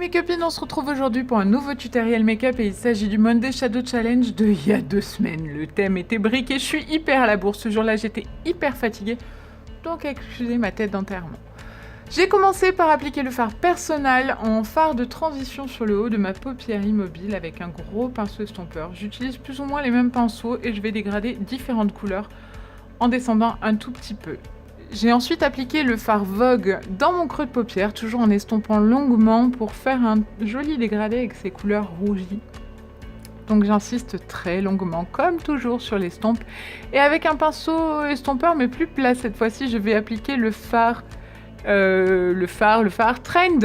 mes copines, on se retrouve aujourd'hui pour un nouveau tutoriel make-up et il s'agit du Monday Shadow Challenge de il y a 2 semaines. Le thème était briqué, je suis hyper à la bourre. Ce jour-là, j'étais hyper fatiguée, donc excusez ma tête d'enterrement. J'ai commencé par appliquer le fard Personnal en fard de transition sur le haut de ma paupière immobile avec un gros pinceau estompeur. J'utilise plus ou moins les mêmes pinceaux et je vais dégrader différentes couleurs en descendant un tout petit peu. J'ai ensuite appliqué le fard Vogue dans mon creux de paupière, toujours en estompant longuement pour faire un joli dégradé avec ces couleurs rougies. Donc j'insiste très longuement, comme toujours, sur l'estompe. Et avec un pinceau estompeur, mais plus plat cette fois-ci, je vais appliquer le fard Trend.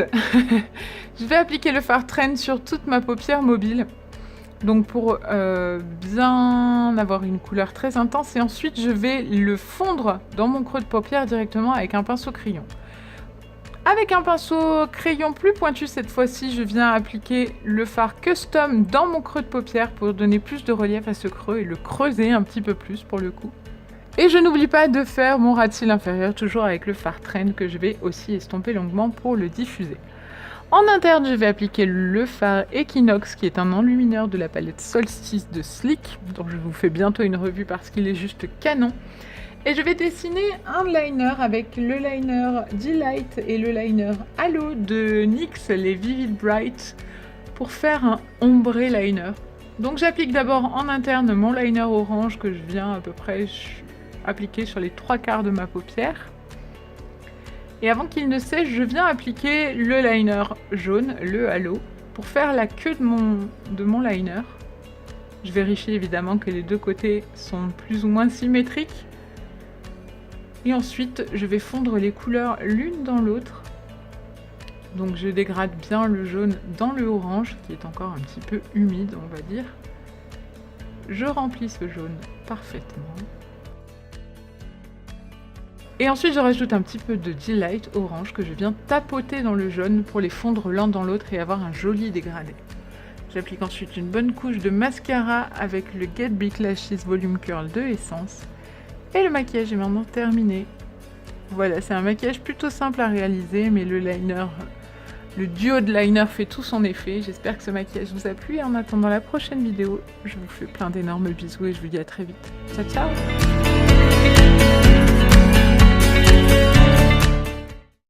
Je vais appliquer le fard Trend sur toute ma paupière mobile. Donc pour bien avoir une couleur très intense, et ensuite je vais le fondre dans mon creux de paupière directement avec un pinceau crayon. Avec un pinceau crayon plus pointu cette fois-ci, je viens appliquer le fard Custom dans mon creux de paupière pour donner plus de relief à ce creux et le creuser un petit peu plus pour le coup. Et je n'oublie pas de faire mon ras de cils inférieur, toujours avec le fard Trend que je vais aussi estomper longuement pour le diffuser. En interne, je vais appliquer le fard Equinox, qui est un enlumineur de la palette Solstice de Sleek, dont je vous fais bientôt une revue parce qu'il est juste canon. Et je vais dessiner un liner avec le liner Delight et le liner Halo de NYX, les Vivid Bright, pour faire un ombré liner. Donc j'applique d'abord en interne mon liner orange que je viens à peu près appliquer sur les 3/4 de ma paupière. Et avant qu'il ne sèche, je viens appliquer le liner jaune, le halo, pour faire la queue de mon liner. Je vérifie évidemment que les deux côtés sont plus ou moins symétriques. Et ensuite, je vais fondre les couleurs l'une dans l'autre. Donc je dégrade bien le jaune dans le orange, qui est encore un petit peu humide, on va dire. Je remplis ce jaune parfaitement. Et ensuite, je rajoute un petit peu de Delight orange que je viens tapoter dans le jaune pour les fondre l'un dans l'autre et avoir un joli dégradé. J'applique ensuite une bonne couche de mascara avec le Get Big Lashes Volume Curl de Essence. Et le maquillage est maintenant terminé. Voilà, c'est un maquillage plutôt simple à réaliser, mais le duo de liner fait tout son effet. J'espère que ce maquillage vous a plu et en attendant la prochaine vidéo, je vous fais plein d'énormes bisous et je vous dis à très vite. Ciao, ciao!